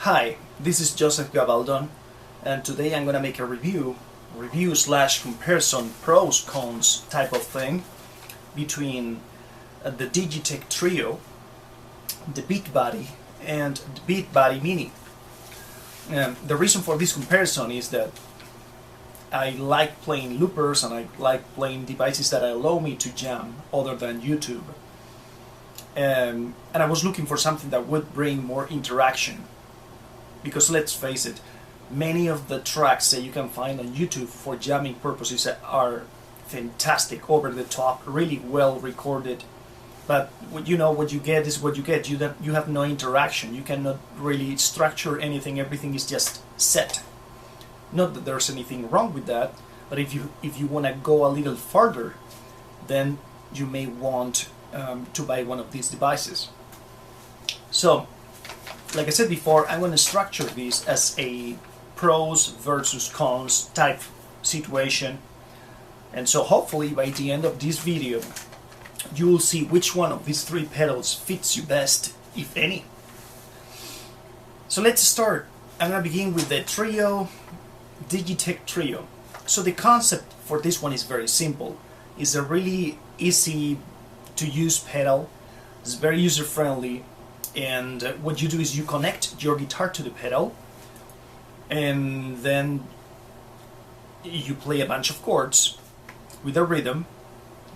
Hi, this is Joseph Gabaldon, and today I'm gonna make a review slash comparison, pros cons type of thing between the DigiTech Trio, the Beatbuddy, and the Beatbuddy Mini. The reason for this comparison is that I like playing loopers and I like playing devices that allow me to jam other than YouTube. And I was looking for something that would bring more interaction. Because let's face it, many of the tracks that you can find on YouTube for jamming purposes are fantastic, over the top, really well recorded. But what you get is what you get. You have no interaction. You cannot really structure anything. Everything is just set. Not that there's anything wrong with that, but if you want to go a little further, then you may want to buy one of these devices. So, like I said before, I'm going to structure this as a pros versus cons type situation. And so hopefully by the end of this video, you will see which one of these three pedals fits you best, if any. So let's start. I'm going to begin with the Trio, DigiTech Trio. So the concept for this one is very simple. It's a really easy to use pedal. It's very user friendly. And what you do is you connect your guitar to the pedal, and then you play a bunch of chords with a rhythm.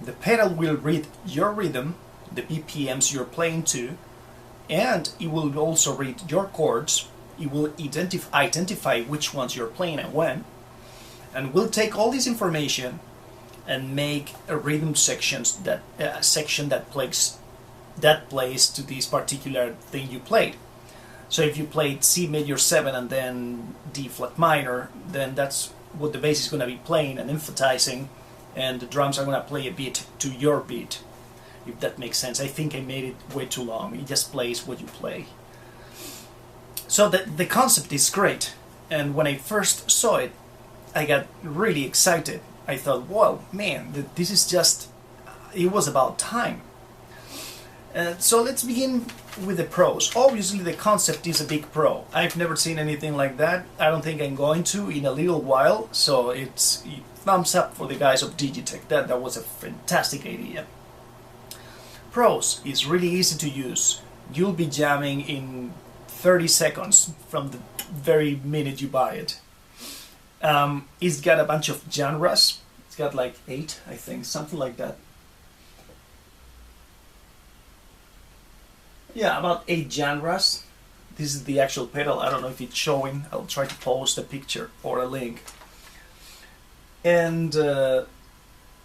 The pedal will read your rhythm, the BPMs you're playing to, and it will also read your chords. It will identify which ones you're playing and when, and will take all this information and make a rhythm section that plays to this particular thing you played. So if you played C major 7 and then D flat minor, then that's what the bass is going to be playing and emphasizing, and the drums are going to play a beat to your beat, if that makes sense. I think I made it way too long. It just plays what you play. So the concept is great, and when I first saw it, I got really excited. I thought, wow, man, this is just, it was about time. So let's begin with the pros. Obviously the concept is a big pro. I've never seen anything like that. I don't think I'm going to in a little while, so it's thumbs up for the guys of DigiTech. That was a fantastic idea. Pros is really easy to use. You'll be jamming in 30 seconds from the very minute you buy it. It's got a bunch of genres. It's got like 8, I think, something like that. Yeah, about 8 genres. This is the actual pedal. I don't know if it's showing. I'll try to post a picture or a link. And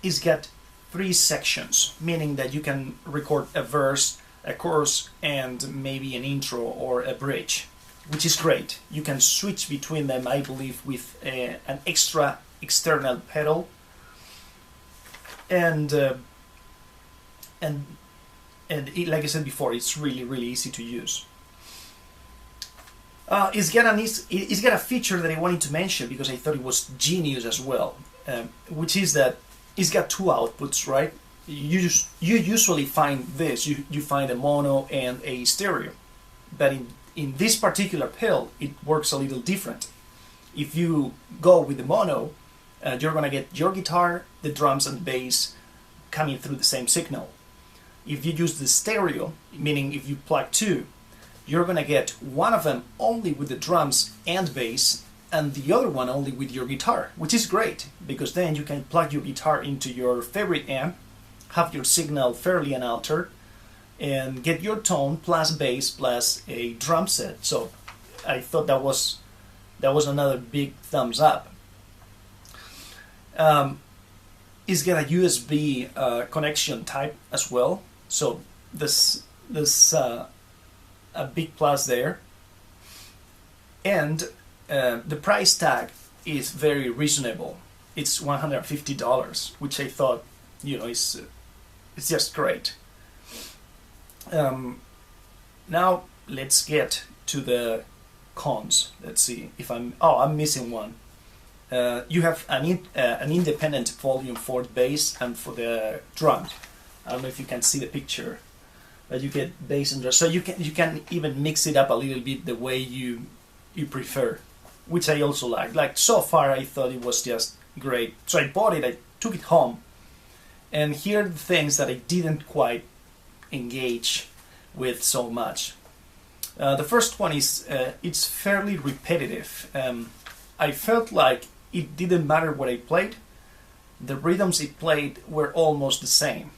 it's got 3 sections, meaning that you can record a verse, a chorus, and maybe an intro or a bridge, which is great. You can switch between them, I believe, with an extra external pedal. And like I said before, it's really easy to use. It's got a feature that I wanted to mention because I thought it was genius as well, which is that it's got 2 outputs, right? You usually find this, you find a mono and a stereo, but in this particular pedal, it works a little different. If you go with the mono, you're gonna get your guitar, the drums, and the bass coming through the same signal. If you use the stereo, meaning if you plug 2, you're gonna get one of them only with the drums and bass, and the other one only with your guitar, which is great, because then you can plug your guitar into your favorite amp, have your signal fairly unaltered, and get your tone plus bass plus a drum set. So I thought that was another big thumbs up. It's got a USB connection type as well. So this a big plus there, and the price tag is very reasonable. It's $150, which I thought, it's just great. Now let's get to the cons. Let's see if I'm missing one. You have an independent volume for the bass and for the drums. I don't know if you can see the picture, but you get bass and drum. So you can even mix it up a little bit the way you prefer, which I also like. Like so far, I thought it was just great. So I bought it, I took it home, and here are the things that I didn't quite engage with so much. The first one is it's fairly repetitive. I felt like it didn't matter what I played. The rhythms it played were almost the same.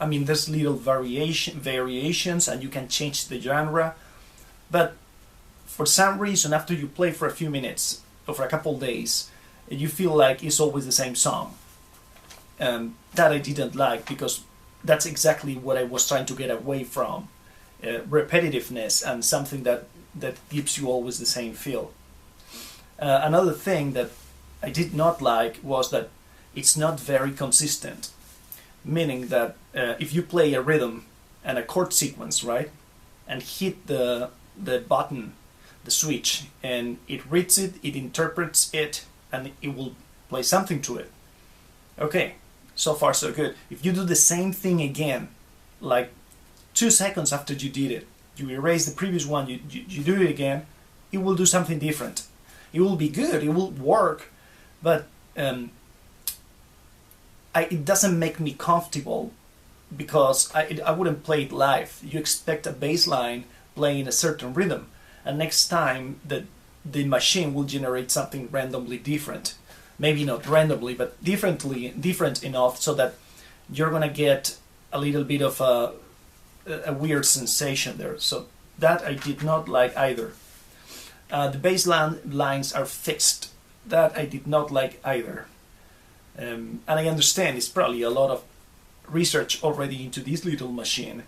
I mean, there's little variations, and you can change the genre, but for some reason, after you play for a few minutes or for a couple of days, you feel like it's always the same song. That I didn't like, because that's exactly what I was trying to get away from. Repetitiveness and something that gives you always the same feel. Another thing that I did not like was that it's not very consistent, meaning that if you play a rhythm and a chord sequence, right, and hit the button, the switch, and it reads it, it interprets it, and it will play something to it. Okay, so far so good. If you do the same thing again, like 2 seconds after you did it, you erase the previous one, you do it again, it will do something different. It will be good, it will work, but it doesn't make me comfortable, because I wouldn't play it live. You expect a bass line playing a certain rhythm, and next time the machine will generate something randomly different. Maybe not randomly, but different enough so that you're gonna get a little bit of a weird sensation there. So that I did not like either. The bass lines are fixed. That I did not like either. And I understand it's probably a lot of research already into this little machine,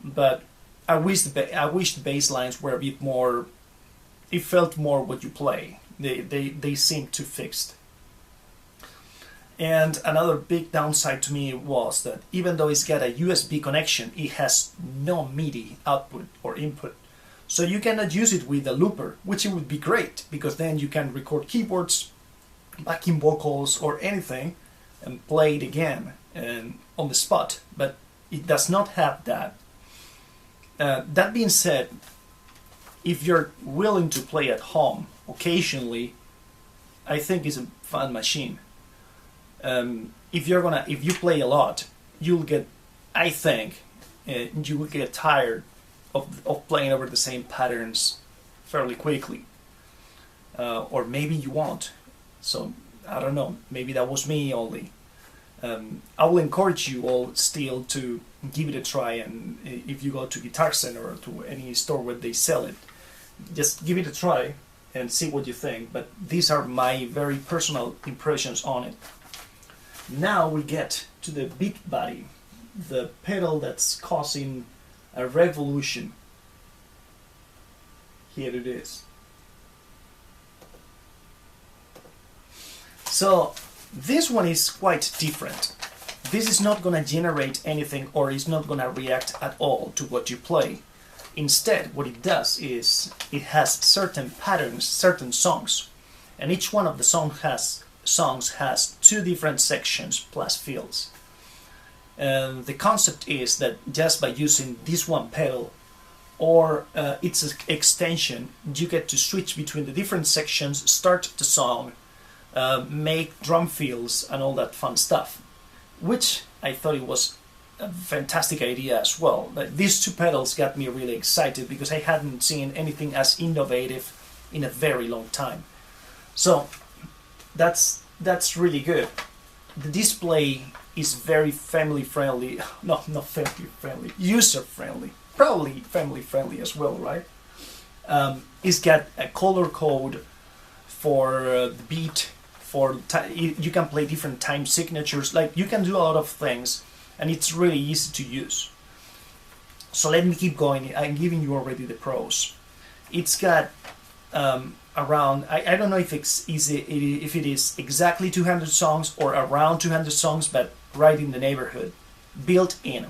but I wish the bass lines were a bit more. It felt more what you play. They seemed too fixed. And another big downside to me was that even though it's got a USB connection, it has no MIDI output or input. So you cannot use it with a looper, which it would be great, because then you can record keyboards, backing vocals, or anything, and play it again and on the spot. But it does not have that. That being said, if you're willing to play at home occasionally, I think it's a fun machine. If you play a lot, you'll get, I think, you will get tired of playing over the same patterns fairly quickly, or maybe you won't. So I don't know. Maybe that was me only. I will encourage you all still to give it a try, and if you go to Guitar Center or to any store where they sell it, just give it a try and see what you think. But these are my very personal impressions on it. Now we get to the Beatbuddy, the pedal that's causing a revolution. Here it is. So this one is quite different. This is not going to generate anything, or is not going to react at all to what you play. Instead, what it does is it has certain patterns, certain songs, and each one of the songs has 2 different sections plus fills. The concept is that just by using this one pedal or its extension, you get to switch between the different sections, start the song, make drum fills and all that fun stuff, which I thought it was a fantastic idea as well. But these 2 pedals got me really excited, because I hadn't seen anything as innovative in a very long time. So that's really good. The display is very family friendly. No, not family friendly, user friendly. Probably family friendly as well, right? It's got a color code for the beat. You can play different time signatures. Like, you can do a lot of things, and it's really easy to use. So let me keep going. I'm giving you already the pros. It's got around, I don't know if it is exactly 200 songs or around 200 songs, but right in the neighborhood, built in.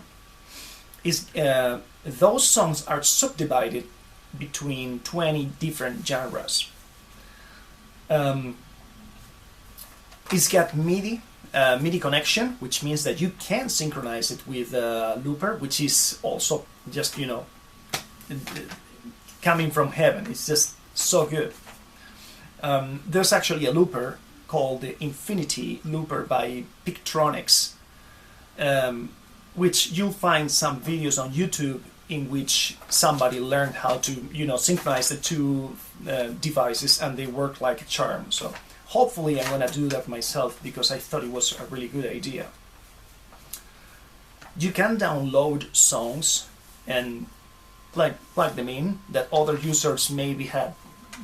Those songs are subdivided between 20 different genres. It's got MIDI, a MIDI connection, which means that you can synchronize it with a looper, which is also just, you know, coming from heaven. It's just so good. There's actually a looper called the Infinity Looper by Pictronics, which you'll find some videos on YouTube in which somebody learned how to, you know, synchronize the two devices, and they work like a charm. So hopefully I'm gonna do that myself, because I thought it was a really good idea. You can download songs and plug them in that other users maybe had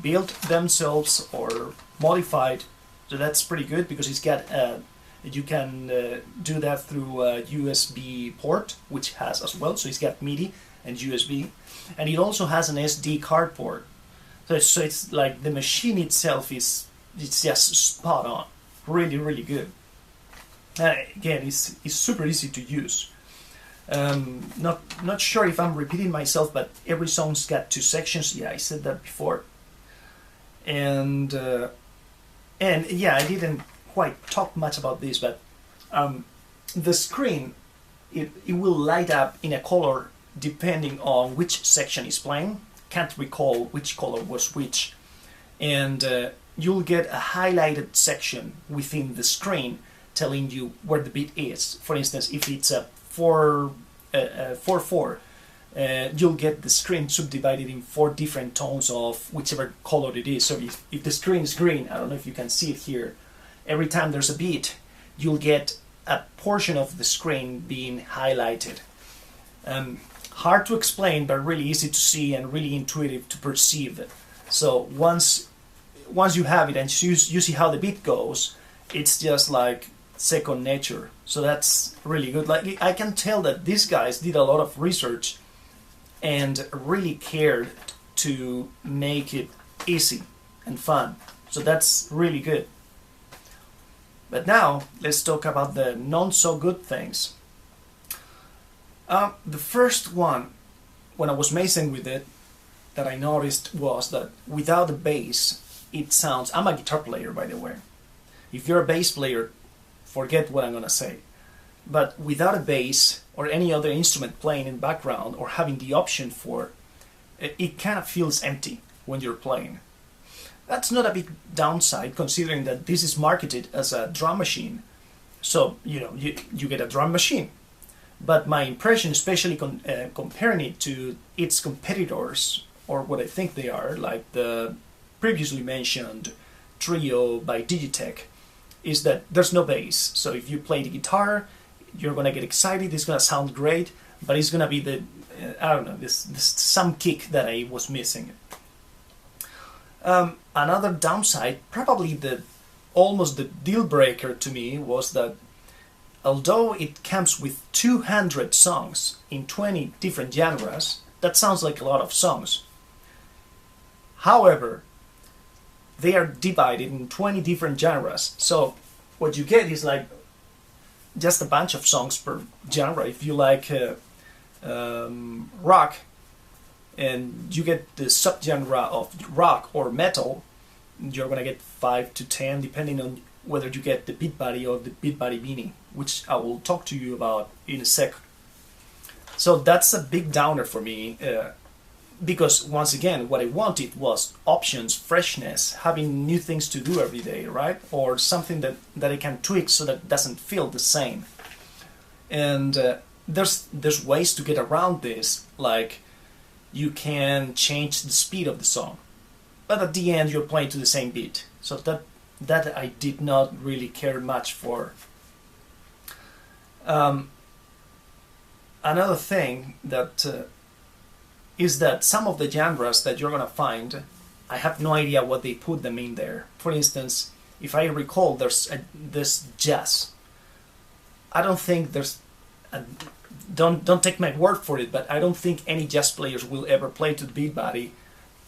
built themselves or modified. So that's pretty good, because it's got you can do that through a USB port, which has as well. So it's got MIDI and USB, and it also has an SD card port. So it's like the machine itself it's just spot on, really, really good. Again, it's super easy to use. Not sure if I'm repeating myself, but every song's got 2 sections. Yeah, I said that before. And yeah, I didn't quite talk much about this, but the screen, it will light up in a color depending on which section is playing. Can't recall which color was which. And you'll get a highlighted section within the screen telling you where the beat is. For instance, if it's a 4/4, you'll get the screen subdivided in 4 different tones of whichever color it is. So if the screen is green, I don't know if you can see it here, every time there's a beat, you'll get a portion of the screen being highlighted. Hard to explain, but really easy to see and really intuitive to perceive. So once you have it and you see how the beat goes, it's just like second nature. So that's really good. Like, I can tell that these guys did a lot of research and really cared to make it easy and fun. So that's really good. But now let's talk about the not so good things. The first one, when I was messing with it, that I noticed was that without the bass, it sounds... I'm a guitar player, by the way. If you're a bass player, forget what I'm gonna say. But without a bass or any other instrument playing in the background or having the option for it, it kind of feels empty when you're playing. That's not a big downside, considering that this is marketed as a drum machine. So, you know, you get a drum machine. But my impression, especially comparing it to its competitors, or what I think they are, like the previously mentioned Trio by DigiTech, is that there's no bass. So if you play the guitar, you're gonna get excited, it's gonna sound great, but it's gonna be the, I don't know, this some kick that I was missing. Another downside, probably almost the deal breaker to me, was that although it comes with 200 songs in 20 different genres, that sounds like a lot of songs. However, they are divided in 20 different genres. So what you get is like just a bunch of songs per genre. If you like rock, and you get the subgenre of rock or metal, you're gonna get 5 to 10, depending on whether you get the Beatbuddy or the Beatbuddy Mini, which I will talk to you about in a sec. So that's a big downer for me, because once again, what I wanted was options, freshness, having new things to do every day, right? Or something that I can tweak so that it doesn't feel the same. And there's ways to get around this, like you can change the speed of the song, but at the end you're playing to the same beat. So that I did not really care much for. Another thing that is that some of the genres that you're gonna find, I have no idea what they put them in there. For instance, if I recall, there's this jazz. I don't think there's don't take my word for it, but I don't think any jazz players will ever play to the Beatbuddy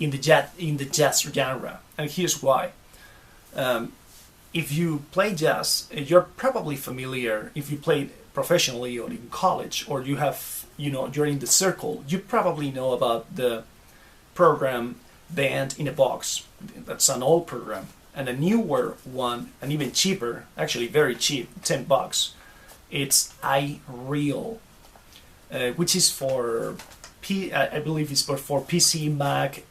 in the jazz genre, and here's why. If you play jazz, you're probably familiar. If you played professionally or in college, or you have, you're in the circle, you probably know about the program Band in a Box. That's an old program. And a newer one, and even cheaper, actually very cheap, $10. It's iReal, which is for I believe it's for PC, Mac.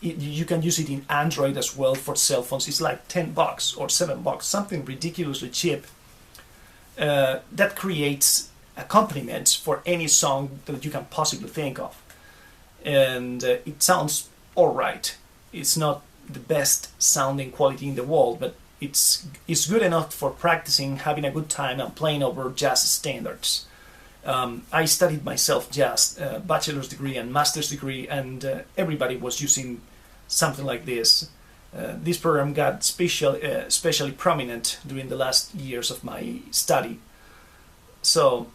You can use it in Android as well for cell phones. It's like $10 or $7, something ridiculously cheap. That creates accompaniments for any song that you can possibly think of, and it sounds all right. It's not the best sounding quality in the world, but it's good enough for practicing, having a good time, and playing over jazz standards. I studied myself jazz, bachelor's degree and master's degree, and everybody was using something like this. This program got especially prominent during the last years of my study. So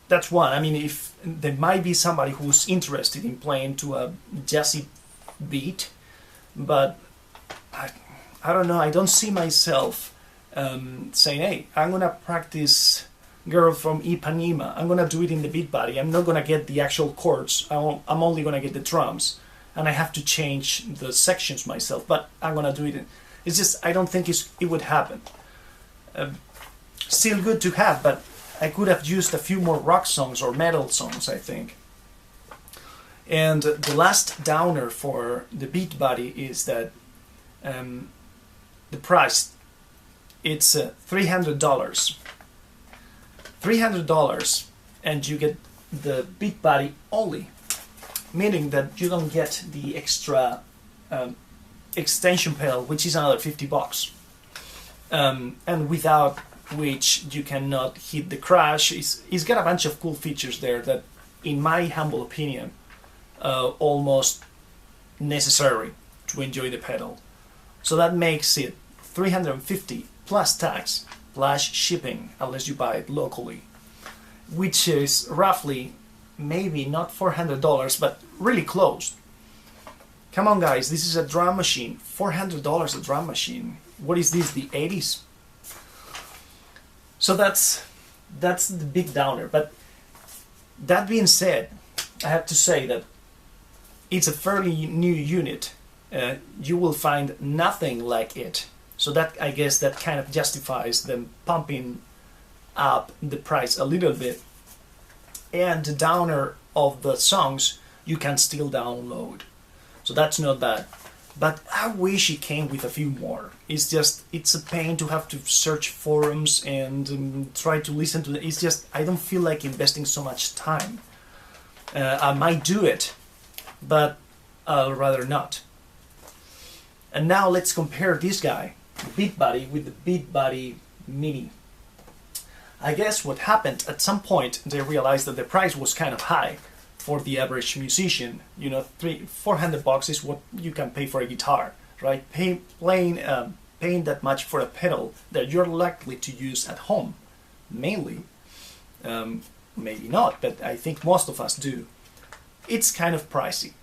that's one. I mean, if there might be somebody who's interested in playing to a jazzy beat, but I don't know, I don't see myself saying, hey, I'm gonna practice Girl from Ipanema, I'm gonna do it in the Beatbuddy, I'm not gonna get the actual chords, I'm only gonna get the drums, and I have to change the sections myself, but I'm gonna do it. It's just, I don't think it would happen. Still good to have, but I could have used a few more rock songs or metal songs, I think. And the last downer for the Beatbuddy is that the price, it's $300. $300, and you get the Beatbuddy only, meaning that you don't get the extra extension pedal, which is another $50, and without which you cannot hit the crash. It's got a bunch of cool features there that, in my humble opinion, almost necessary to enjoy the pedal. So that makes it $350 plus tax plus shipping, unless you buy it locally, which is roughly, maybe not $400, but really close. Come on guys, this is a drum machine. $400 a drum machine. What is this, the 80s? So that's the big downer. But that being said, I have to say that it's a fairly new unit. You will find nothing like it. So that, I guess, that kind of justifies them pumping up the price a little bit. And the downer of the songs you can still download. So that's not bad. But I wish it came with a few more. It's just, it's a pain to have to search forums and try to listen to it. It's just, I don't feel like investing so much time. I might do it, but I'll rather not. And now let's compare this guy, the Beatbuddy, with the Beatbuddy Mini. I guess what happened, at some point they realized that the price was kind of high for the average musician. You know, $400 is what you can pay for a guitar, right? Paying that much for a pedal that you're likely to use at home, mainly. Maybe not, but I think most of us do. It's kind of pricey.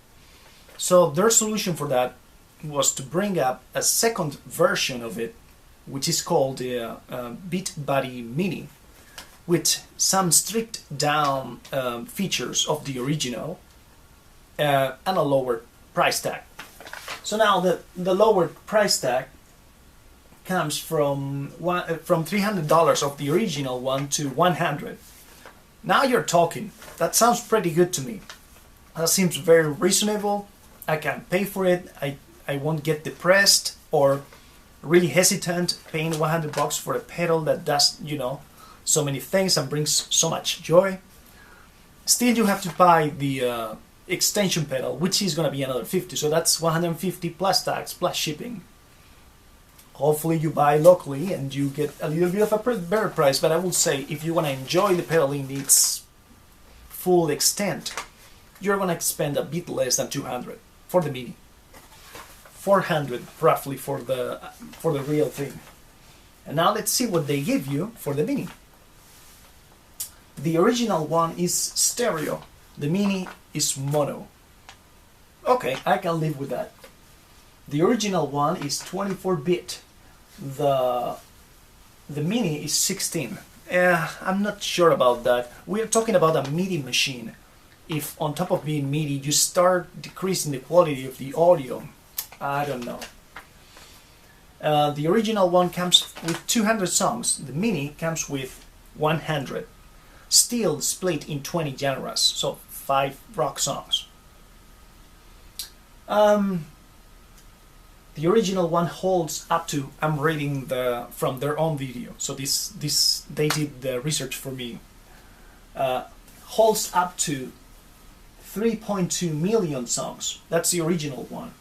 So their solution for that was to bring up a second version of it, which is called the Beatbuddy Mini, with some stripped down features of the original and a lower price tag. So now the lower price tag comes from $300 of the original one to $100. Now you're talking. That sounds pretty good to me. That seems very reasonable. I can pay for it. I won't get depressed or really hesitant paying $100 for a pedal that does, you know, so many things and brings so much joy. Still, you have to buy the extension pedal, which is going to be another $50. So that's $150 plus tax plus shipping. Hopefully you buy locally and you get a little bit of a better price. But I will say, if you want to enjoy the pedal in its full extent, you're going to spend a bit less than $200 for the Mini. $400 roughly for the real thing. And now let's see what they give you for the Mini. The original one is stereo. The Mini is mono. Okay, I can live with that. The original one is 24-bit. The Mini is 16. I'm not sure about that. We're talking about a MIDI machine. If on top of being MIDI you start decreasing the quality of the audio, I don't know. The original one comes with 200 songs. The mini comes with 100. Still split in 20 genres, so 5 rock songs. The original one holds up to, I'm reading from their own video, so they did the research for me, holds up to 3.2 million songs. That's the original one.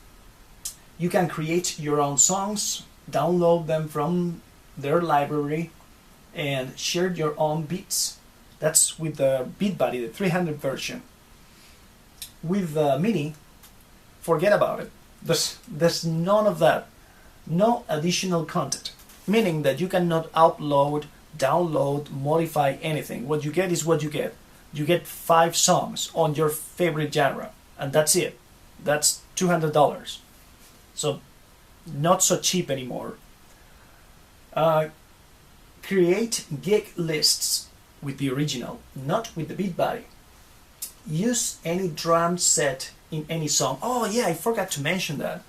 You can create your own songs, download them from their library, and share your own beats. That's with the Beatbuddy, the 300 version. With the mini, forget about it. There's none of that. No additional content. Meaning that you cannot upload, download, modify anything. What you get is what you get. You get 5 songs on your favorite genre, and that's it. That's $200. So, not so cheap anymore. Create gig lists with the original, not with the Beatbuddy. Use any drum set in any song. Oh yeah, I forgot to mention that.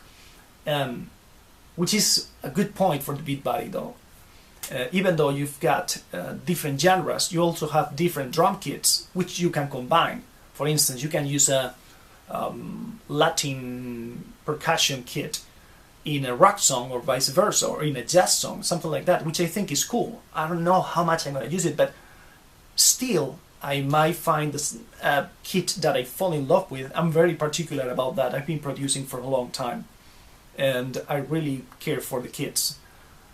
Which is a good point for the Beatbuddy though. Even though you've got different genres, you also have different drum kits which you can combine. For instance, you can use a Latin percussion kit in a rock song or vice versa, or in a jazz song, something like that, which I think is cool. I don't know how much I'm going to use it, but still I might find a kit that I fall in love with. I'm very particular about that. I've been producing for a long time and I really care for the kits.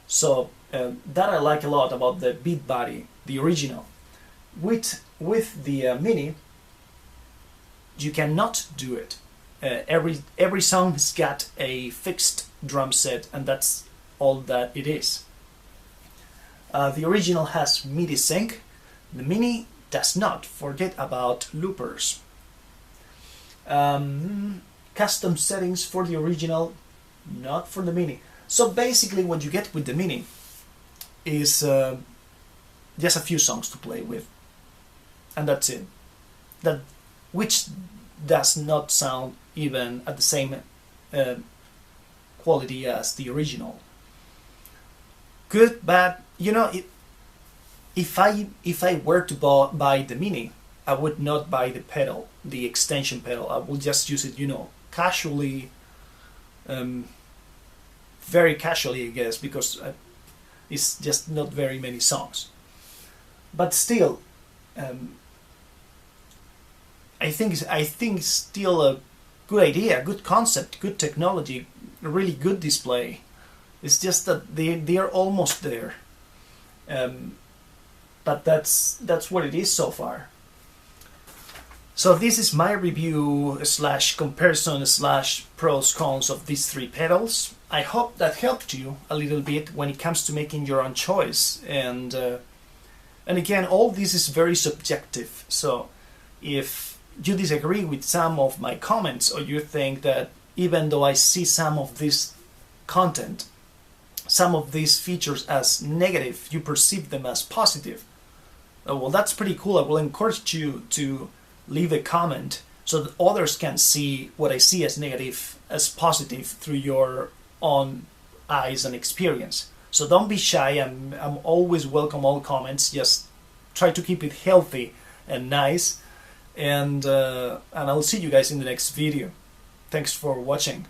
So that I like a lot about the Beatbuddy, the original. With the mini, you cannot do it. Every song has got a fixed drum set, and that's all that it is. The original has MIDI sync. The mini does not. Forget about loopers. Custom settings for the original, not for the mini. So basically what you get with the mini is just a few songs to play with, and that's it. Which does not sound even at the same quality as the original. Good, bad, you know, if I were to buy the mini, I would not buy the pedal, the extension pedal. I would just use it, you know, casually, very casually, I guess, because it's just not very many songs. But still, I think it's still a good idea, good concept, good technology, a really good display. It's just that they are almost there. But that's what it is so far. So this is my review / comparison / pros cons of these 3 pedals. I hope that helped you a little bit when it comes to making your own choice. And again, all this is very subjective. So if you disagree with some of my comments, or you think that even though I see some of this content, some of these features as negative, you perceive them as positive, well, that's pretty cool. I will encourage you to leave a comment so that others can see what I see as negative as positive through your own eyes and experience. So don't be shy. I'm always welcome all comments. Just try to keep it healthy and nice. And I'll see you guys in the next video. Thanks for watching.